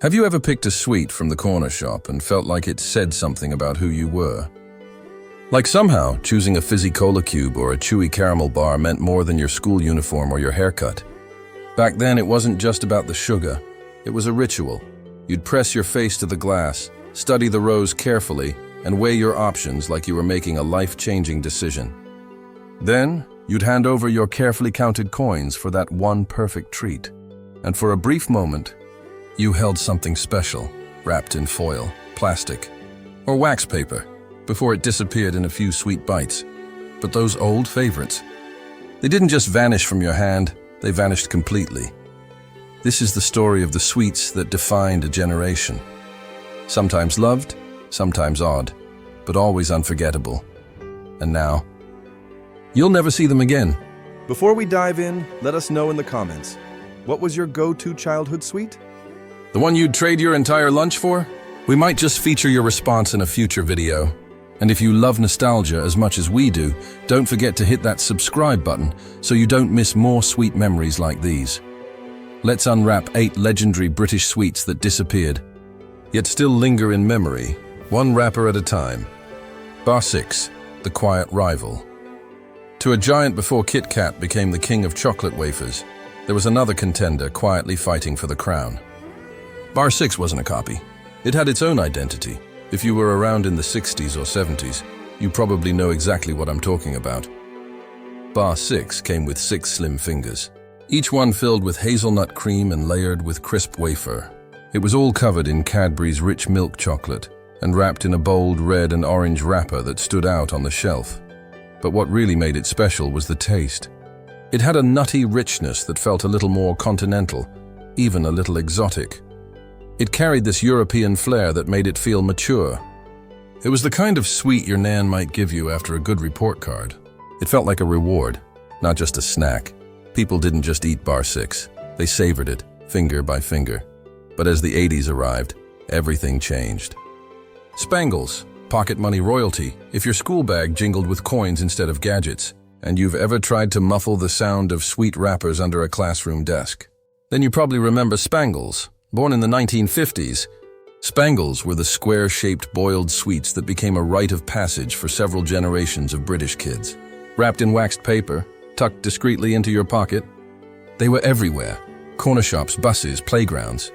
Have you ever picked a sweet from the corner shop and felt like it said something about who you were? Like somehow choosing a fizzy cola cube or a chewy caramel bar meant more than your school uniform or your haircut. Back then, it wasn't just about the sugar. It was a ritual. You'd press your face to the glass, study the rows carefully, and weigh your options like you were making a life-changing decision. Then, you'd hand over your carefully counted coins for that one perfect treat. And for a brief moment, you held something special, wrapped in foil, plastic, or wax paper, before it disappeared in a few sweet bites. But those old favorites, they didn't just vanish from your hand, they vanished completely. This is the story of the sweets that defined a generation. Sometimes loved, sometimes odd, but always unforgettable. And now, you'll never see them again. Before we dive in, let us know in the comments. What was your go-to childhood sweet? The one you'd trade your entire lunch for? We might just feature your response in a future video. And if you love nostalgia as much as we do, don't forget to hit that subscribe button so you don't miss more sweet memories like these. Let's unwrap 8 legendary British sweets that disappeared, yet still linger in memory, one wrapper at a time. Bar 6, the quiet rival. To a giant before Kit Kat became the king of chocolate wafers, there was another contender quietly fighting for the crown. Bar 6 wasn't a copy. It had its own identity. If you were around in the 60s or 70s, you probably know exactly what I'm talking about. Bar 6 came with 6 slim fingers, each one filled with hazelnut cream and layered with crisp wafer. It was all covered in Cadbury's rich milk chocolate and wrapped in a bold red and orange wrapper that stood out on the shelf. But what really made it special was the taste. It had a nutty richness that felt a little more continental, even a little exotic. It carried this European flair that made it feel mature. It was the kind of sweet your nan might give you after a good report card. It felt like a reward, not just a snack. People didn't just eat Bar 6. They savored it, finger by finger. But as the 80s arrived, everything changed. Spangles, pocket money royalty, if your school bag jingled with coins instead of gadgets, and you've ever tried to muffle the sound of sweet wrappers under a classroom desk. Then you probably remember Spangles. Born in the 1950s, Spangles were the square-shaped boiled sweets that became a rite of passage for several generations of British kids. Wrapped in waxed paper, tucked discreetly into your pocket, they were everywhere. Corner shops, buses, playgrounds,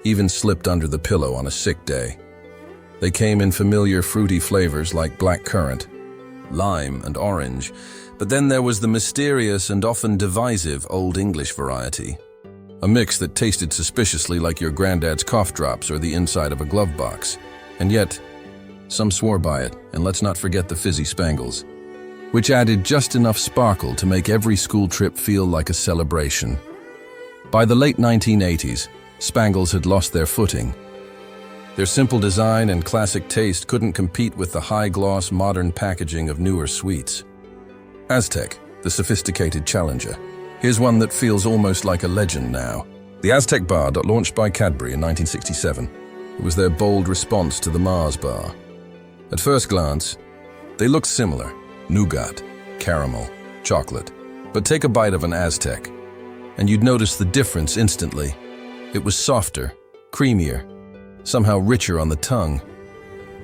even slipped under the pillow on a sick day. They came in familiar fruity flavors like blackcurrant, lime, and orange, but then there was the mysterious and often divisive Old English variety. A mix that tasted suspiciously like your granddad's cough drops or the inside of a glove box. And yet, some swore by it, and let's not forget the fizzy Spangles, which added just enough sparkle to make every school trip feel like a celebration. By the late 1980s, Spangles had lost their footing. Their simple design and classic taste couldn't compete with the high-gloss modern packaging of newer sweets. Aztec, the sophisticated challenger. Here's one that feels almost like a legend now. The Aztec bar, launched by Cadbury in 1967. It was their bold response to the Mars bar. At first glance, they looked similar. Nougat, caramel, chocolate. But take a bite of an Aztec, and you'd notice the difference instantly. It was softer, creamier, somehow richer on the tongue.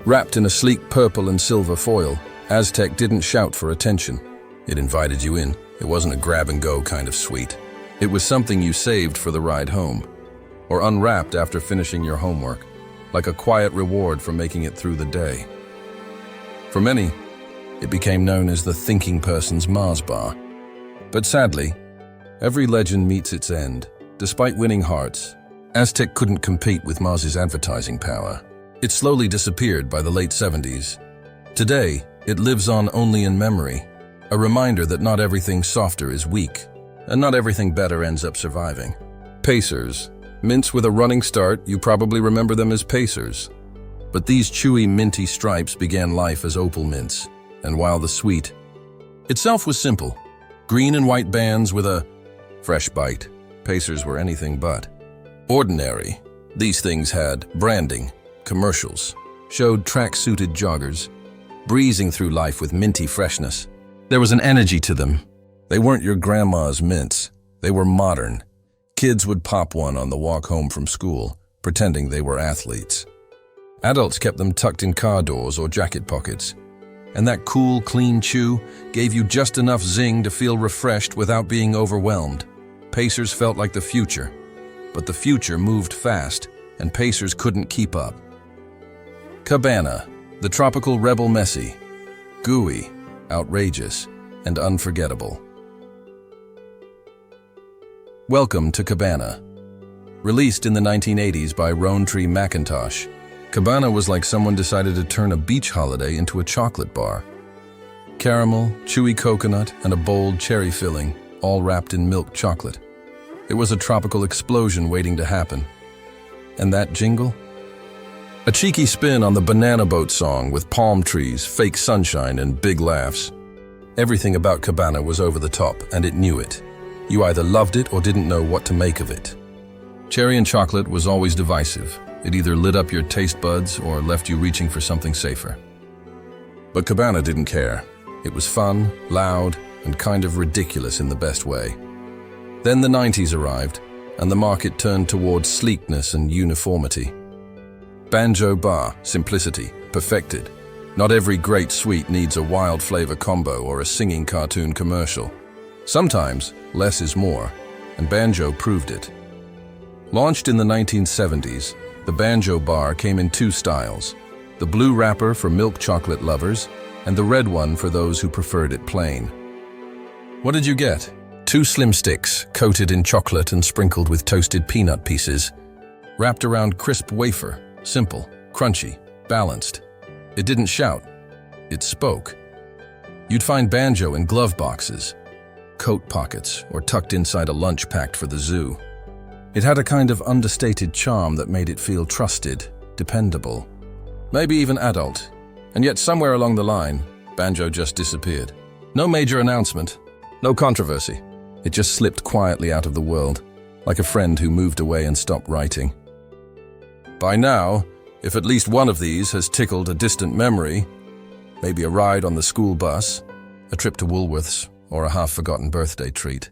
Wrapped in a sleek purple and silver foil, Aztec didn't shout for attention. It invited you in. It wasn't a grab-and-go kind of sweet. It was something you saved for the ride home, or unwrapped after finishing your homework, like a quiet reward for making it through the day. For many, it became known as the thinking person's Mars bar. But sadly, every legend meets its end. Despite winning hearts, Aztec couldn't compete with Mars's advertising power. It slowly disappeared by the late 70s. Today, it lives on only in memory. A reminder that not everything softer is weak, and not everything better ends up surviving. Pacers. Mints with a running start, you probably remember them as Pacers. But these chewy, minty stripes began life as opal mints, and while the sweet itself was simple, green and white bands with a fresh bite, Pacers were anything but ordinary. These things had branding, commercials, showed track-suited joggers, breezing through life with minty freshness. There was an energy to them. They weren't your grandma's mints. They were modern. Kids would pop one on the walk home from school, pretending they were athletes. Adults kept them tucked in car doors or jacket pockets. And that cool, clean chew gave you just enough zing to feel refreshed without being overwhelmed. Pacers felt like the future, but the future moved fast, and Pacers couldn't keep up. Cabana, the tropical rebel messy, gooey, outrageous, and unforgettable. Welcome to Cabana. Released in the 1980s by Rowntree Macintosh, Cabana was like someone decided to turn a beach holiday into a chocolate bar. Caramel, chewy coconut, and a bold cherry filling, all wrapped in milk chocolate. It was a tropical explosion waiting to happen. And that jingle? A cheeky spin on the banana boat song with palm trees, fake sunshine, and big laughs. Everything about Cabana was over the top, and it knew it. You either loved it or didn't know what to make of it. Cherry and chocolate was always divisive. It either lit up your taste buds or left you reaching for something safer. But Cabana didn't care. It was fun, loud, and kind of ridiculous in the best way. Then the 90s arrived, and the market turned towards sleekness and uniformity. Banjo bar, simplicity, perfected. Not every great sweet needs a wild flavor combo or a singing cartoon commercial. Sometimes, less is more, and Banjo proved it. Launched in the 1970s, the Banjo bar came in two styles, the blue wrapper for milk chocolate lovers and the red one for those who preferred it plain. What did you get? 2 slim sticks, coated in chocolate and sprinkled with toasted peanut pieces, wrapped around crisp wafer, simple, crunchy, balanced. It didn't shout, it spoke. You'd find Banjo in glove boxes, coat pockets, or tucked inside a lunch packed for the zoo. It had a kind of understated charm that made it feel trusted, dependable, maybe even adult. And yet somewhere along the line, Banjo just disappeared. No major announcement, no controversy. It just slipped quietly out of the world, like a friend who moved away and stopped writing. By now, if at least one of these has tickled a distant memory, maybe a ride on the school bus, a trip to Woolworths, or a half-forgotten birthday treat,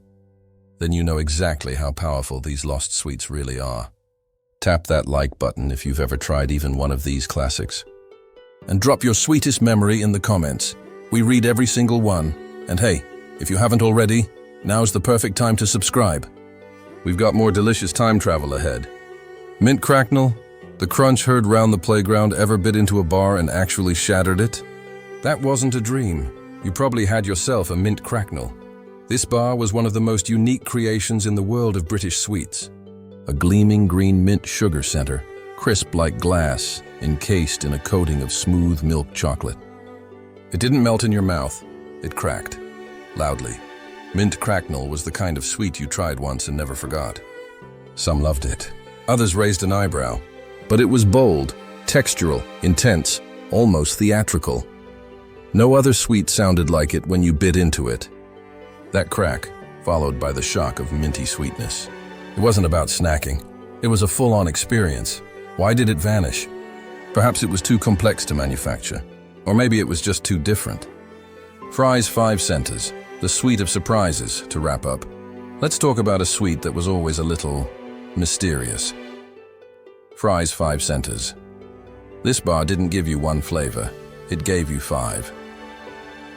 then you know exactly how powerful these lost sweets really are. Tap that like button if you've ever tried even one of these classics. And drop your sweetest memory in the comments. We read every single one. And hey, if you haven't already, now's the perfect time to subscribe. We've got more delicious time travel ahead. Mint cracknel, the crunch heard round the playground, ever bit into a bar and actually shattered it? That wasn't a dream. You probably had yourself a mint cracknel. This bar was one of the most unique creations in the world of British sweets. A gleaming green mint sugar center, crisp like glass, encased in a coating of smooth milk chocolate. It didn't melt in your mouth, it cracked, loudly. Mint cracknel was the kind of sweet you tried once and never forgot. Some loved it, others raised an eyebrow. But it was bold, textural, intense, almost theatrical. No other sweet sounded like it when you bit into it. That crack, followed by the shock of minty sweetness. It wasn't about snacking. It was a full-on experience. Why did it vanish? Perhaps it was too complex to manufacture. Or maybe it was just too different. Fry's 5 centers, the sweet of surprises, to wrap up. Let's talk about a sweet that was always a little mysterious. Fry's 5 centers. This bar didn't give you one flavor. It gave you 5.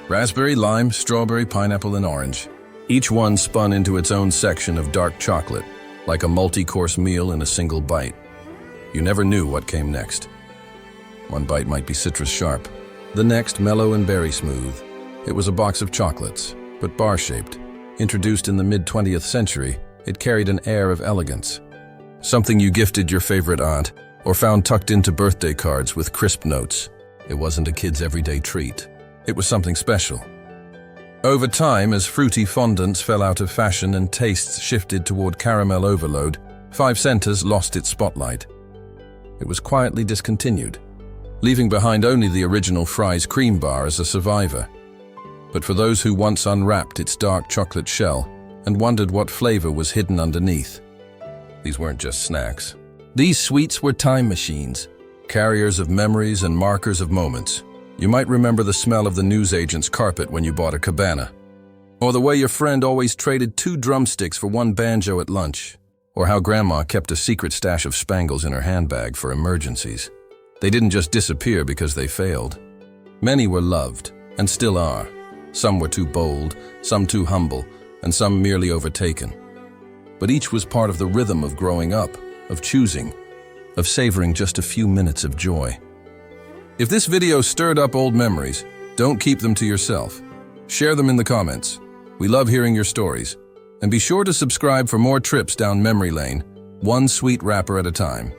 Raspberry, lime, strawberry, pineapple, and orange. Each one spun into its own section of dark chocolate, like a multi-course meal in a single bite. You never knew what came next. One bite might be citrus sharp, the next mellow and berry smooth. It was a box of chocolates, but bar-shaped. Introduced in the mid-20th century, it carried an air of elegance. Something you gifted your favorite aunt, or found tucked into birthday cards with crisp notes. It wasn't a kid's everyday treat. It was something special. Over time, as fruity fondants fell out of fashion and tastes shifted toward caramel overload, 5 centers lost its spotlight. It was quietly discontinued, leaving behind only the original Fry's cream bar as a survivor. But for those who once unwrapped its dark chocolate shell and wondered what flavor was hidden underneath, these weren't just snacks. These sweets were time machines, carriers of memories and markers of moments. You might remember the smell of the newsagent's carpet when you bought a Cabana, or the way your friend always traded 2 drumsticks for 1 banjo at lunch, or how Grandma kept a secret stash of Spangles in her handbag for emergencies. They didn't just disappear because they failed. Many were loved, and still are. Some were too bold, some too humble, and some merely overtaken. But each was part of the rhythm of growing up, of choosing, of savoring just a few minutes of joy. If this video stirred up old memories, don't keep them to yourself. Share them in the comments. We love hearing your stories. And be sure to subscribe for more trips down memory lane, one sweet wrapper at a time.